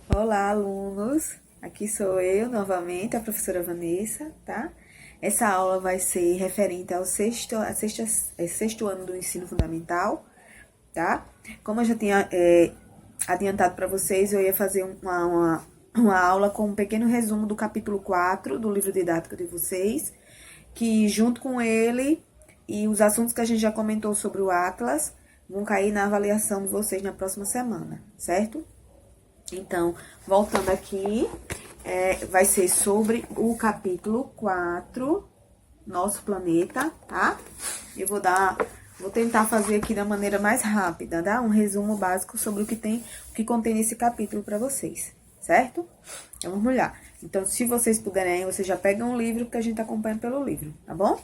Olá, alunos! Aqui sou eu novamente, a professora Vanessa, tá? Essa aula vai ser referente ao sexto ano do ensino fundamental, tá? Como eu já tinha adiantado para vocês, eu ia fazer uma aula com um pequeno resumo do capítulo 4 do livro didático de vocês, que junto com ele e os assuntos que a gente já comentou sobre o Atlas vão cair na avaliação de vocês na próxima semana, certo? Então, voltando aqui, vai ser sobre o capítulo 4, nosso planeta, tá? Eu vou tentar fazer aqui da maneira mais rápida, tá? Um resumo básico sobre o que contém nesse capítulo para vocês, certo? Então, vamos lá. Então, se vocês puderem, vocês já pegam o livro, porque a gente acompanha pelo livro, tá bom?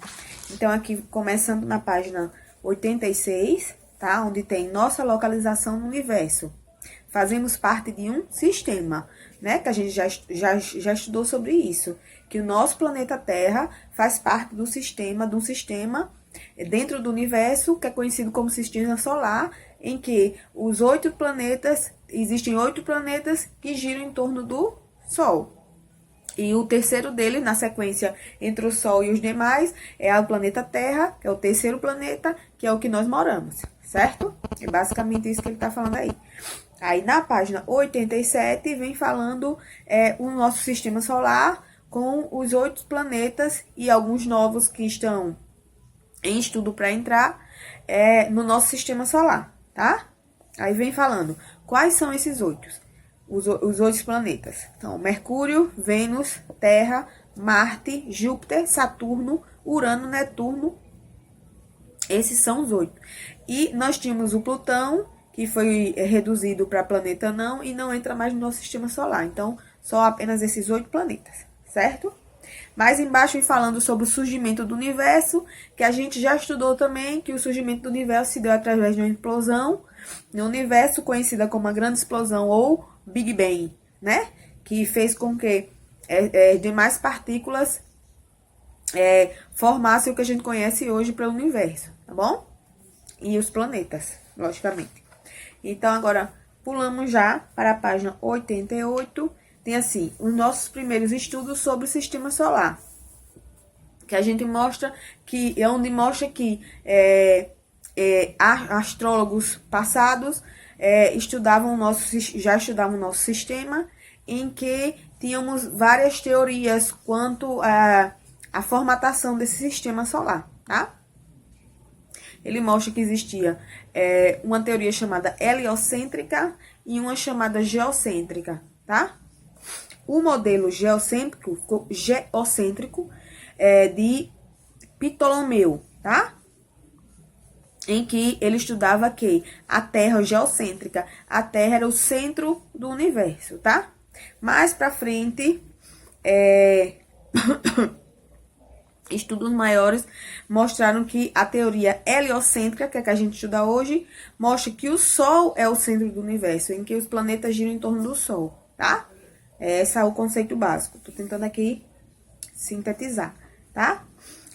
Então, aqui, começando na página 86, tá? Onde tem nossa localização no universo. Fazemos parte de um sistema, né? Que a gente já estudou sobre isso. Que o nosso planeta Terra faz parte de um sistema dentro do universo, que é conhecido como sistema solar, em que existem 8 planetas que giram em torno do Sol. E o terceiro dele, na sequência, entre o Sol e os demais, é o planeta Terra, que é o terceiro planeta, que é o que nós moramos, certo? É basicamente isso que ele está falando aí. Aí, na página 87, vem falando o nosso sistema solar com os 8 planetas e alguns novos que estão em estudo para entrar no nosso sistema solar, tá? Aí vem falando quais são esses 8, os 8 planetas. Então, Mercúrio, Vênus, Terra, Marte, Júpiter, Saturno, Urano, Netuno. Esses são os 8. E nós tínhamos o Plutão, que foi reduzido para planeta não e não entra mais no nosso sistema solar. Então, só apenas esses 8 planetas, certo? Mais embaixo vem falando sobre o surgimento do universo, que a gente já estudou também, que o surgimento do universo se deu através de uma explosão no universo, conhecida como a grande explosão ou Big Bang, né? Que fez com que demais partículas formassem o que a gente conhece hoje pelo universo, tá bom? E os planetas, logicamente. Então, agora, pulamos já para a página 88. Tem assim, os nossos primeiros estudos sobre o sistema solar. Que a gente mostra que, astrólogos passados já estudavam o nosso sistema, em que tínhamos várias teorias quanto à formatação desse sistema solar, tá? Ele mostra que existia uma teoria chamada heliocêntrica e uma chamada geocêntrica, tá? O modelo geocêntrico de Ptolomeu, tá? Em que ele estudava que a Terra geocêntrica, a Terra era o centro do universo, tá? Mais pra frente, estudos maiores mostraram que a teoria heliocêntrica, que é a que a gente estuda hoje, mostra que o Sol é o centro do universo, em que os planetas giram em torno do Sol, tá? Esse é o conceito básico. Tô tentando aqui sintetizar, tá?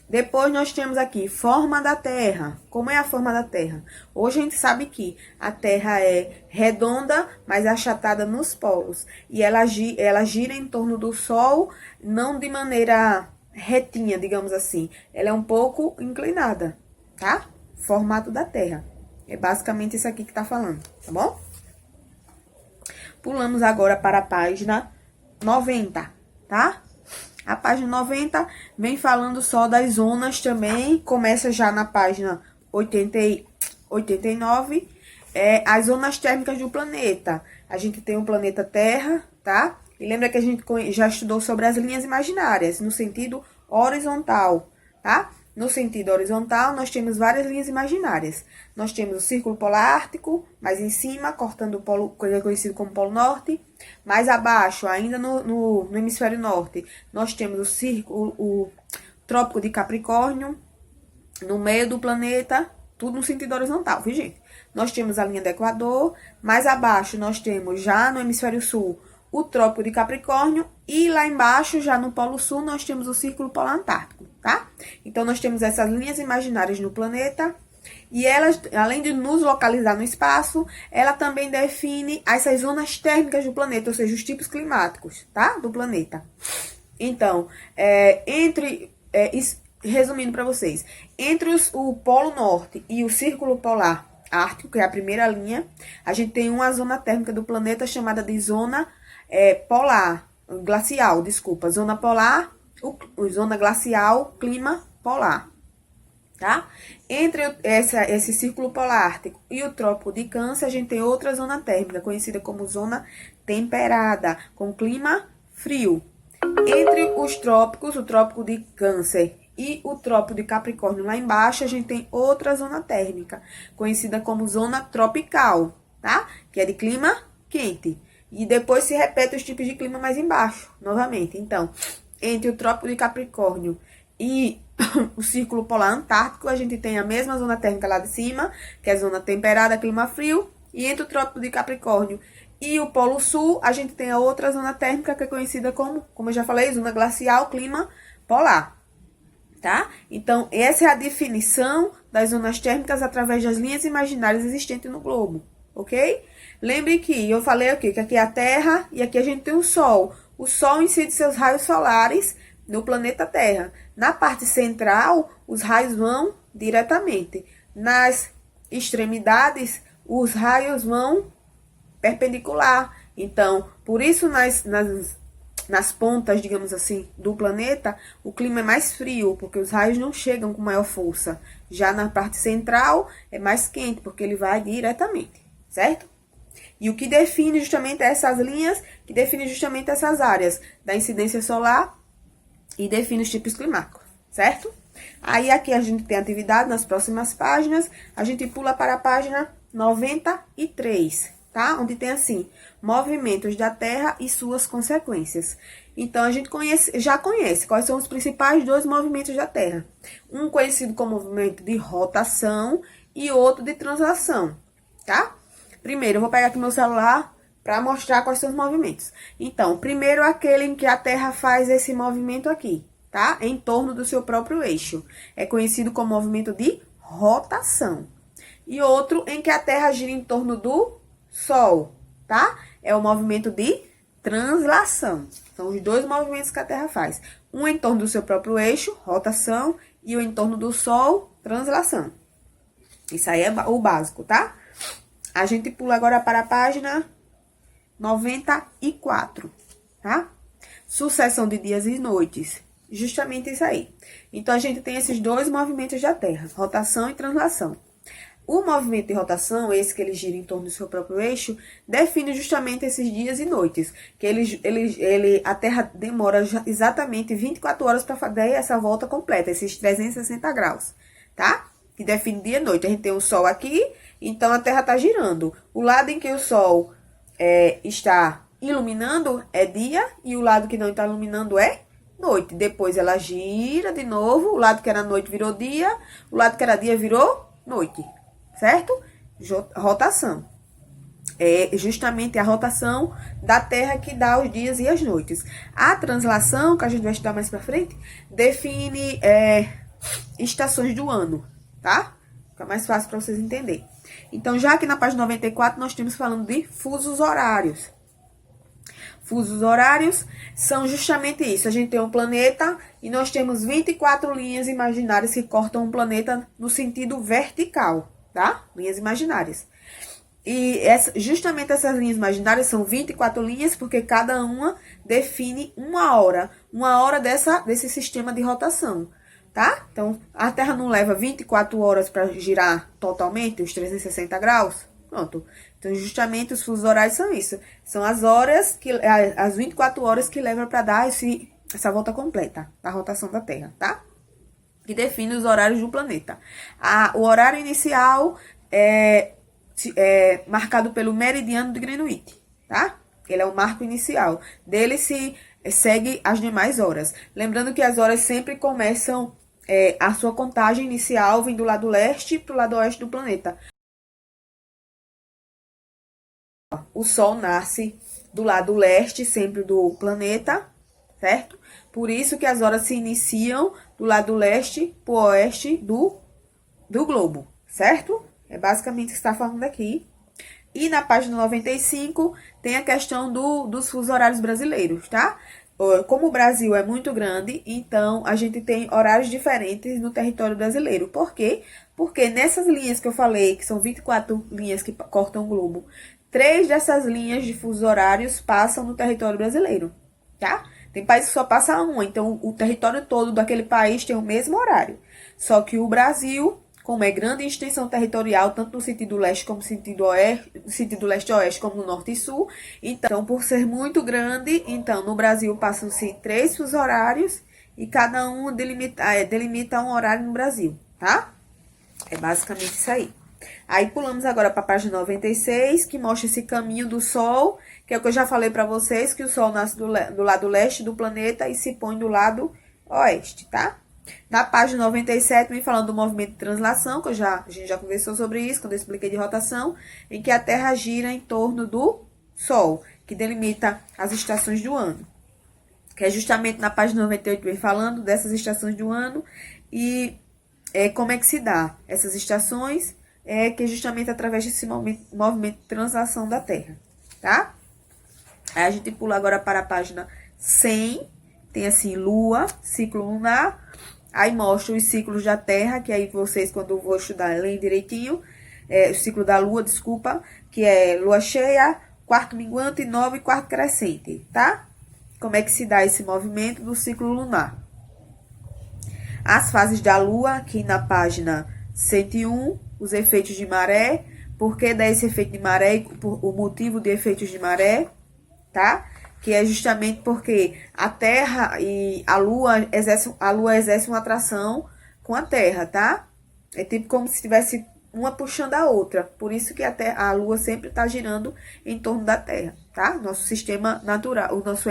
Depois nós temos aqui forma da Terra. Como é a forma da Terra? Hoje a gente sabe que a Terra é redonda, mas achatada nos polos. E ela gira em torno do Sol, não de maneira retinha, digamos assim. Ela é um pouco inclinada, tá? Formato da Terra. É basicamente isso aqui que tá falando, tá bom? Pulamos agora para a página 90, tá? A página 90 vem falando só das zonas também. Começa já na página 89. As zonas térmicas do planeta. A gente tem o planeta Terra, tá? E lembra que a gente já estudou sobre as linhas imaginárias, no sentido horizontal, tá? No sentido horizontal, nós temos várias linhas imaginárias. Nós temos o Círculo Polar Ártico, mais em cima, cortando o polo, que é conhecido como Polo Norte. Mais abaixo, ainda no hemisfério norte, nós temos o Trópico de Capricórnio. No meio do planeta, tudo no sentido horizontal, viu, gente? Nós temos a linha do Equador. Mais abaixo, nós temos já no hemisfério sul o Trópico de Capricórnio. E lá embaixo, já no Polo Sul, nós temos o Círculo Polar Antártico, tá? Então, nós temos essas linhas imaginárias no planeta. E ela, além de nos localizar no espaço, ela também define essas zonas térmicas do planeta, ou seja, os tipos climáticos, tá? Do planeta. Então, resumindo para vocês, entre o Polo Norte e o Círculo Polar Ártico, que é a primeira linha, a gente tem uma zona térmica do planeta chamada de zona glacial, desculpa, zona polar, zona glacial, clima polar, tá? Entre esse círculo polar ártico e o Trópico de Câncer, a gente tem outra zona térmica, conhecida como zona temperada, com clima frio. Entre os trópicos, o Trópico de Câncer e o Trópico de Capricórnio lá embaixo, a gente tem outra zona térmica, conhecida como zona tropical, tá? Que é de clima quente. E depois se repete os tipos de clima mais embaixo, novamente. Então, entre o Trópico de Capricórnio e o Círculo Polar Antártico, a gente tem a mesma zona térmica lá de cima, que é a zona temperada, clima frio. E entre o Trópico de Capricórnio e o Polo Sul, a gente tem a outra zona térmica, que é conhecida como eu já falei, zona glacial, clima polar, tá? Então, essa é a definição das zonas térmicas através das linhas imaginárias existentes no globo, ok? Lembre que eu falei aqui, que aqui é a Terra e aqui a gente tem o Sol. O Sol incide seus raios solares no planeta Terra. Na parte central, os raios vão diretamente. Nas extremidades, os raios vão perpendicular. Então, por isso nas pontas, digamos assim, do planeta, o clima é mais frio, porque os raios não chegam com maior força. Já na parte central, é mais quente, porque ele vai diretamente, certo? E o que define justamente essas linhas, que define justamente essas áreas da incidência solar e define os tipos climáticos, certo? Aí aqui a gente tem atividade nas próximas páginas, a gente pula para a página 93, tá? Onde tem assim, movimentos da Terra e suas consequências. Então, a gente já conhece quais são os principais dois movimentos da Terra. Um conhecido como movimento de rotação e outro de translação, tá? Primeiro, eu vou pegar aqui meu celular para mostrar quais são os movimentos. Então, primeiro aquele em que a Terra faz esse movimento aqui, tá? Em torno do seu próprio eixo. É conhecido como movimento de rotação. E outro em que a Terra gira em torno do Sol, tá? É o movimento de translação. São os dois movimentos que a Terra faz. Um em torno do seu próprio eixo, rotação, e o em torno do Sol, translação. Isso aí é o básico, tá? A gente pula agora para a página 94, tá? Sucessão de dias e noites. Justamente isso aí. Então, a gente tem esses dois movimentos da Terra, rotação e translação. O movimento de rotação, esse que ele gira em torno do seu próprio eixo, define justamente esses dias e noites. Que a Terra demora exatamente 24 horas para fazer essa volta completa, esses 360 graus, tá? Que define dia e noite. A gente tem o Sol aqui, então a Terra está girando. O lado em que o Sol está iluminando é dia e o lado que não está iluminando é noite. Depois ela gira de novo, o lado que era noite virou dia, o lado que era dia virou noite, certo? Rotação. É justamente a rotação da Terra que dá os dias e as noites. A translação, que a gente vai estudar mais pra frente, define estações do ano, tá? Fica mais fácil para vocês entenderem. Então, já aqui na página 94, nós temos falando de fusos horários. Fusos horários são justamente isso. A gente tem um planeta e nós temos 24 linhas imaginárias que cortam um planeta no sentido vertical, tá? Linhas imaginárias. E justamente essas linhas imaginárias são 24 linhas, porque cada uma define uma hora desse sistema de rotação, tá? Então, a Terra não leva 24 horas para girar totalmente, os 360 graus? Pronto. Então, justamente os fusos horários são isso. São as 24 horas que levam para dar essa volta completa da rotação da Terra, tá? Que define os horários do planeta. O horário inicial é marcado pelo meridiano de Greenwich, tá? Ele é o marco inicial. Dele se segue as demais horas. Lembrando que as horas sempre começam, a sua contagem inicial vem do lado leste para o lado oeste do planeta. O Sol nasce do lado leste sempre do planeta, certo? Por isso que as horas se iniciam do lado leste para o oeste do globo, certo? É basicamente o que está falando aqui. E na página 95 tem a questão dos fusos horários brasileiros, tá? Como o Brasil é muito grande, então a gente tem horários diferentes no território brasileiro. Por quê? Porque nessas linhas que eu falei, que são 24 linhas que cortam o globo, 3 dessas linhas de fusos horários passam no território brasileiro, tá? Tem países que só passa uma, então o território todo daquele país tem o mesmo horário. Só que o Brasil, como é grande em extensão territorial, tanto no sentido leste como no sentido oeste, no sentido leste-oeste como no norte e sul, então, por ser muito grande, então, no Brasil passam-se 3 fusos horários e cada um delimita um horário no Brasil, tá? É basicamente isso aí. Aí pulamos agora para a página 96, que mostra esse caminho do Sol, que é o que eu já falei para vocês, que o Sol nasce do lado leste do planeta e se põe do lado oeste, tá? Na página 97, vem falando do movimento de translação, que a gente já conversou sobre isso, quando eu expliquei de rotação, em que a Terra gira em torno do Sol, que delimita as estações do ano. Que é justamente na página 98, vem falando dessas estações do ano e como é que se dá essas estações, que é justamente através desse movimento de translação da Terra, tá? Aí a gente pula agora para a página 100, tem assim, Lua, ciclo lunar, aí mostra os ciclos da Terra, que aí vocês, quando eu vou estudar, leem direitinho, o ciclo da Lua, desculpa, que é Lua cheia, quarto minguante, nova e quarto crescente, tá? Como é que se dá esse movimento do ciclo lunar? As fases da Lua, aqui na página 101, os efeitos de maré, por que dá esse efeito de maré, o motivo de efeitos de maré, tá? Que é justamente porque a Terra e a Lua exerce uma atração com a Terra, tá? É tipo como se tivesse uma puxando a outra. Por isso que a Lua sempre está girando em torno da Terra, tá? Nosso sistema natural, o nosso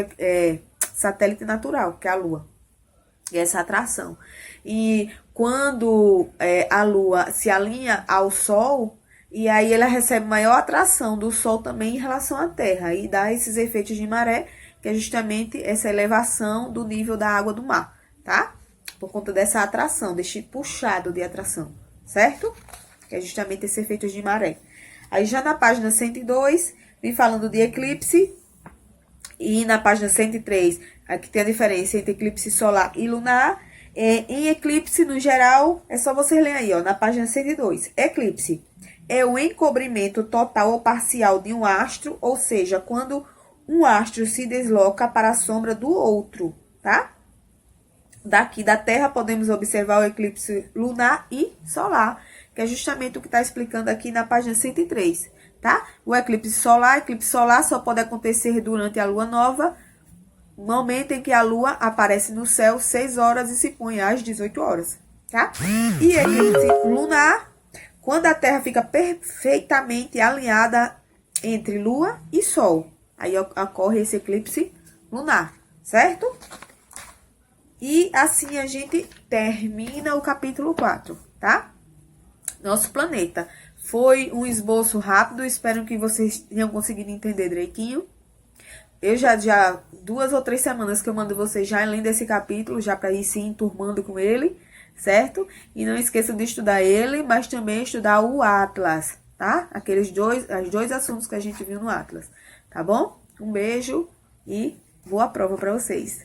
satélite natural, que é a Lua. E essa atração. E quando a Lua se alinha ao Sol, e aí ela recebe maior atração do Sol também em relação à Terra. E dá esses efeitos de maré, que é justamente essa elevação do nível da água do mar, tá? Por conta dessa atração, desse puxado de atração, certo? Que é justamente esse efeito de maré. Aí já na página 102, vem falando de eclipse. E na página 103, aqui tem a diferença entre eclipse solar e lunar. Em eclipse, no geral, é só vocês lerem aí, ó, na página 102. Eclipse é o encobrimento total ou parcial de um astro, ou seja, quando um astro se desloca para a sombra do outro, tá? Daqui da Terra, podemos observar o eclipse lunar e solar, que é justamente o que está explicando aqui na página 103, tá? O eclipse solar só pode acontecer durante a lua nova, no momento em que a lua aparece no céu 6 horas e se põe às 18 horas, tá? E eclipse lunar, quando a Terra fica perfeitamente alinhada entre lua e sol. Aí ocorre esse eclipse lunar, certo? E assim a gente termina o capítulo 4, tá? Nosso planeta. Foi um esboço rápido, espero que vocês tenham conseguido entender direitinho. Eu já 2 ou 3 semanas que eu mando vocês já lendo esse capítulo, já para ir se enturmando com ele, certo? E não esqueçam de estudar ele, mas também estudar o Atlas, tá? Os dois assuntos que a gente viu no Atlas, tá bom? Um beijo e boa prova para vocês.